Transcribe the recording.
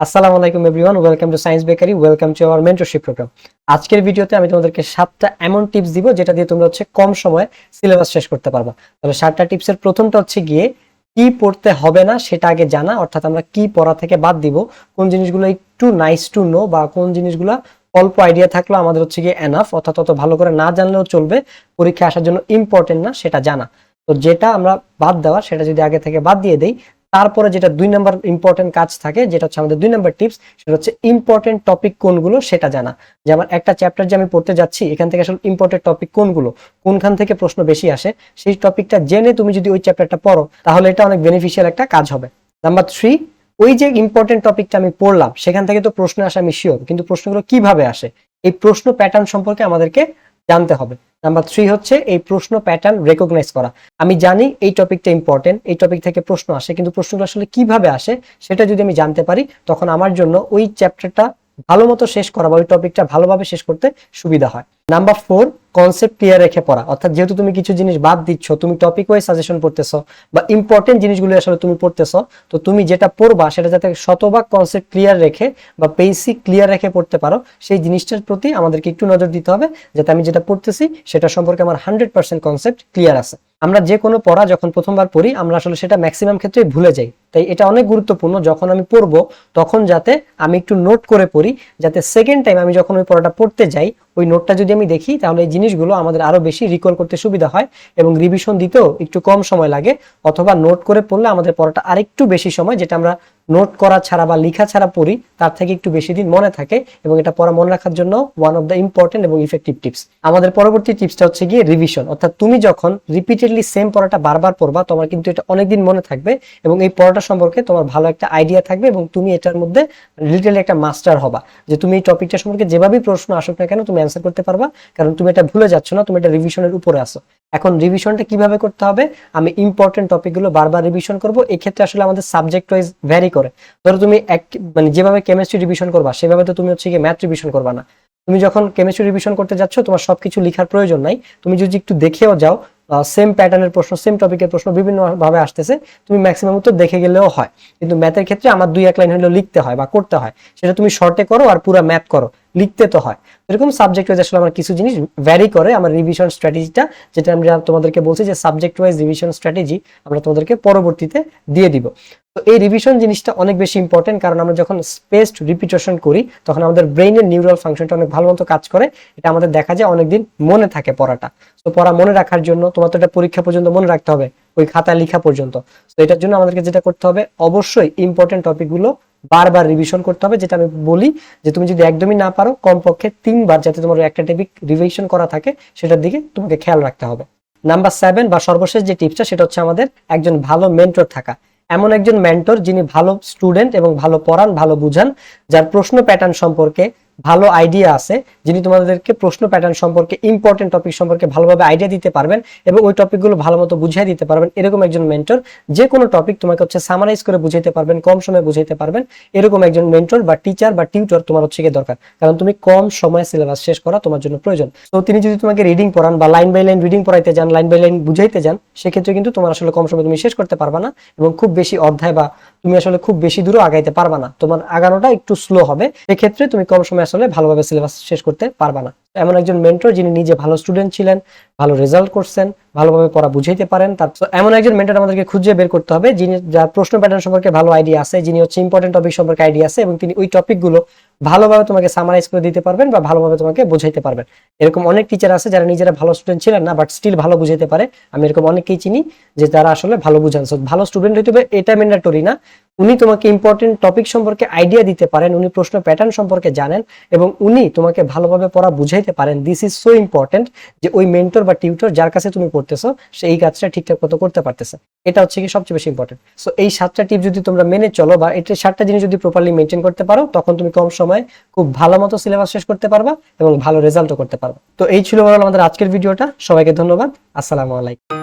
আসসালামু আলাইকুম everyone, welcome to science bakery, welcome to our mentorship program. আজকের ভিডিওতে আমি তোমাদেরকে 7টা এমন টিপস দিব যেটা দিয়ে তোমরা কম সময়ে সিলেবাস শেষ করতে পারবা। তাহলে 7টা টিপসের প্রথমটা কি কি পড়তে হবে না সেটা আগে জানা, অর্থাৎ আমরা কি পড়া থেকে বাদ দিব, কোন জিনিসগুলো একটু নাইস টু নো বা কোন জিনিসগুলো অল্প আইডিয়া থাকলেও আমাদের এনাফ, অর্থাৎ অত ভালো করে না জানলেও চলবে, পরীক্ষা আসার জন্য ইম্পর্টেন্ট না সেটা জানা। তো যেটা আমরা বাদ দেওয়া সেটা যদি আগে থেকে বাদ দিয়ে দেই, তারপরে যেটা 2 নাম্বার ইম্পর্টেন্ট কাজ থাকে, যেটা আমাদের 2 নাম্বার টিপস, সেটা ইম্পর্টেন্ট টপিক কোনগুলো সেটা জানা। যে আমার একটা চ্যাপ্টার যে আমি পড়তে যাচ্ছি, এখান থেকে আসলে ইম্পর্টেন্ট টপিক কোনগুলো, কোনখান থেকে প্রশ্ন বেশি আসে, সেই টপিকটা জেনে তুমি যদি ওই চ্যাপ্টারটা পড়ো তাহলে এটা অনেক বেনিফিশিয়াল একটা কাজ হবে। নাম্বার 3, ওই যে ইম্পর্টেন্ট টপিকটা আমি পড়লাম সেখান থেকে তো প্রশ্ন আসে, আমি শিওর, কিন্তু প্রশ্নগুলো কিভাবে আসে এই প্রশ্ন প্যাটার্ন সম্পর্কে আমাদেরকে জানতে হবে। নাম্বার 3 এই প্রশ্ন প্যাটার্ন রেকগনাইজ করা। আমি জানি এই টপিকটা ইম্পর্টেন্ট, এই টপিক থেকে প্রশ্ন আসে, কিন্তু প্রশ্নগুলো আসলে কিভাবে আসে সেটা যদি আমি জানতে পারি, তখন আমার জন্য ওই চ্যাপ্টারটা ভালো মতো শেষ করা বা ওই টপিকটা ভালোভাবে শেষ করতে সুবিধা হয়। নাম্বার 4, কনসেপ্ট ক্লিয়ার রেখে পড়া। অর্থাৎ যেহেতু তুমি কিছু জিনিস বাদ দিচ্ছ, তুমি টপিক ওয়াইজ সাজেশন পড়তেছো বা ইম্পর্টেন্ট জিনিসগুলো আসলে তুমি পড়তেছো, তো তুমি যেটা পড়বা সেটা যাতে শতভাগ কনসেপ্ট ক্লিয়ার রেখে বা বেসিক ক্লিয়ার রেখে পড়তে পারো, সেই জিনিসটার প্রতি আমাদেরকে একটু নজর দিতে হবে, যাতে আমি যেটা পড়তেছি সেটা সম্পর্কে আমার 100% কনসেপ্ট ক্লিয়ার আছে। আমরা যে কোনো পড়া যখন প্রথমবার পড়ি, আমরা আসলে সেটা ম্যাক্সিমাম ক্ষেত্রে ভুলে যাই। তাই এটা অনেক গুরুত্বপূর্ণ, যখন আমি পড়বো তখন যাতে আমি একটু নোট করে পড়ি, যাতে সেকেন্ড টাইম আমি যখন ওই পড়াটা পড়তে যাই, ওই নোটটা যদি আমি দেখি তাহলে এই জিনিসগুলো আমাদের আরো বেশি রিকল করতে সুবিধা হয় এবং রিভিশন দিতেও একটু কম সময় লাগে। অথবা নোট করে পড়লে আমাদের পড়াটা আরেকটু বেশি সময়, যেটা আমরা নোট করা ছাড়া বা লেখা ছাড়া পড়ি, তার থেকে একটু বেশি দিন মনে থাকে, এবং এটা পড়া মনে রাখার জন্য ওয়ান অফ দ্য ইম্পর্টেন্ট এবং ইফেক্টিভ টিপস। আমাদের পরবর্তী টিপসটা রিভিশন। অর্থাৎ তুমি যখন রিপিটেডলি সেম পড়াটা বারবার পড়বা, তোমার কিন্তু এটা অনেকদিন মনে থাকবে এবং এই পড়াটা সম্পর্কে তোমার ভালো একটা আইডিয়া থাকবে এবং তুমি এটার মধ্যে লিটারালি একটা মাস্টার হবা, যে তুমি এই টপিকটা সম্পর্কে যেভাবেই প্রশ্ন আসুক না কেন তুমি অ্যান্সার করতে পারবা, কারণ তুমি এটা ভুলে যাচ্ছ না, তুমি এটা রিভিশনের উপরে আসো। এখন রিভিশনটা কিভাবে করতে হবে? আমি ইম্পর্টেন্ট টপিকগুলো বারবার রিভিশন করব। এই ক্ষেত্রে আসলে আমাদের সাবজেক্ট ওয়াইজ ভ্যারি করে। ধরো তুমি যেভাবে কেমিস্ট্রি রিভিশন করবা সেভাবে তো তুমি ম্যাথ রিভিশন করবা না। তুমি যখন কেমিস্ট্রি রিভিশন করতে যাচ্ছ, তোমার সবকিছু লেখার প্রয়োজন নাই, তুমি যদি একটু দেখেও যাও, সেম প্যাটার্নের প্রশ্ন, সেম টপিকের প্রশ্ন বিভিন্ন ভাবে আসতেছে, তুমি ম্যাক্সিমাম উত্তর দেখে গেলেও হয়। কিন্তু ম্যাথের ক্ষেত্রে আমার 2-1 লাইন হলেও লিখতে হয় বা করতে হয়, সেটা তুমি শর্টে করো আর পুরো ম্যাথ করো, লিখতে তো হয়। এরকম সাবজেক্ট ওয়াইজ আসলে আমার কিছু জিনিস ভ্যারি করে আমার রিভিশন স্ট্র্যাটেজিটা, যেটা আমরা তোমাদেরকে বলছি যে সাবজেক্ট ওয়াইজ রিভিশন স্ট্র্যাটেজি আমরা তোমাদেরকে পরবর্তীতে দিয়ে দিব। তো এই রিভিশন জিনিসটা অনেক বেশি ইম্পর্টেন্ট, কারণ আমরা যখন স্পেসড রিপিটেশন করি তখন আমাদের ব্রেইনের নিউরাল ফাংশনটা অনেক ভালো মতো কাজ করে, এটা আমাদের দেখা যায় অনেকদিন মনে থাকে পড়াটা। তো পড়া মনে রাখার জন্য তোমার তো এটা পরীক্ষা পর্যন্ত মনে রাখতে হবে, ওই খাতায় লেখা পর্যন্ত। তো এটার জন্য আমাদেরকে যেটা করতে হবে, অবশ্যই ইম্পর্টেন্ট টপিকগুলো বারবার রিভিশন করতে হবে। যেটা আমি বলি যে তুমি যদি একদমই না পারো, কমপক্ষে 3বার যাতে তোমার একটা টপিক রিভিশন করা থাকে সেটার দিকে তোমাকে খেয়াল রাখতে হবে। নাম্বার 7 বা সর্বশেষ যে টিপসটা, সেটা আমাদের একজন ভালো মেন্টর থাকা। এমন একজন মেন্টর যিনি ভালো স্টুডেন্ট এবং ভালো পড়ান, ভালো বুঝান, যার প্রশ্ন প্যাটার্ন সম্পর্কে ভালো আইডিয়া আছে, যিনি তোমাদেরকে প্রশ্ন প্যাটার্ন সম্পর্কে, ইম্পর্টেন্ট টপিক সম্পর্কে ভালোভাবে আইডিয়া দিতে পারবেন এবং ওই টপিকগুলো ভালো মতো বুঝিয়ে দিতে পারবেন। এরকম একজন মেন্টর, যে কোনো টপিক তোমাকে সামারাইজ করে বুঝাইতে পারবেন, কম সময়ে বুঝাইতে পারবেন, এরকম একজন মেন্টর বা টিচার বা টিউটর তোমার দরকার, কারণ তুমি কম সময়ে সিলেবাস শেষ করা তোমার জন্য প্রয়োজন। তো তিনি যদি তোমাকে রিডিং পড়ান বা লাইন বাই লাইন রিডিং পড়াইতে যান, লাইন বাই লাইন বুঝাইতে যান, সেক্ষেত্রে কিন্তু তোমার আসলে কম সময়ে তুমি শেষ করতে পারবা না এবং খুব বেশি অধ্যায় বা তুমি আসলে খুব বেশি দূরও আগাইতে পারবা না, তোমার আগানোটা একটু স্লো হবে। সেক্ষেত্রে তুমি কম সময় আসলে ভালোভাবে সিলেবাস শেষ করতে পারবা না। এমন একজন মেন্টর যিনি নিজে ভালো স্টুডেন্ট ছিলেন, ভালো রেজাল্ট করছেন, ভালোভাবে পড়া বুঝাইতে পারেন, তার এমন একজন মেন্টর আমাদেরকে খুঁজে বের করতে হবে, যিনি যার প্রশ্ন প্যাটার্ন সম্পর্কে ভালো আইডিয়া আছে, যিনি ইম্পর্টেন্ট টপিক সম্পর্কে আইডিয়া আছে এবং তিনি ওই টপিকগুলো ভালোভাবে তোমাকে সামারাইজ করে দিতে পারবেন বা ভালোভাবে তোমাকে বুঝাইতে পারবেন। এরকম অনেক টিচার আছে যারা নিজেরা ভালো স্টুডেন্ট ছিলেন না, বাট স্টিল ভালো বুঝাইতে পারে। আমি এরকম অনেককেই চিনি যে তারা আসলে ভালো বুঝান। ভালো স্টুডেন্ট হইতে হবে এটা ম্যান্ডেটরি না, উনি তোমাকে ইম্পর্টেন্ট টপিক সম্পর্কে আইডিয়া দিতে পারেন, উনি প্রশ্ন প্যাটার্ন সম্পর্কে জানেন এবং উনি তোমাকে ভালোভাবে পড়া বুঝাইতে পারেন। দিস ইজ সো ইম্পর্টেন্ট যে ওই মেন্টর বা টিউটর যার কাছে তুমি পড়তেছো সে এই কাজটা ঠিকঠাক মতো করতে পারতেছে। এটা কি সবচেয়ে বেশি ইম্পর্টেন্ট। সো এই 7টা টিপ যদি তোমরা মেনে চলো বা এটা 7টা জিনিস যদি প্রপারলি মেনটেন করতে পারো, তখন তুমি কম সময়ে খুব ভালো মতো সিলেবাস শেষ করতে পারবা এবং ভালো রেজাল্টও করতে পারবা। তো এই ছিল আমাদের আজকের ভিডিওটা। সবাইকে ধন্যবাদ। আসসালামু আলাইকুম।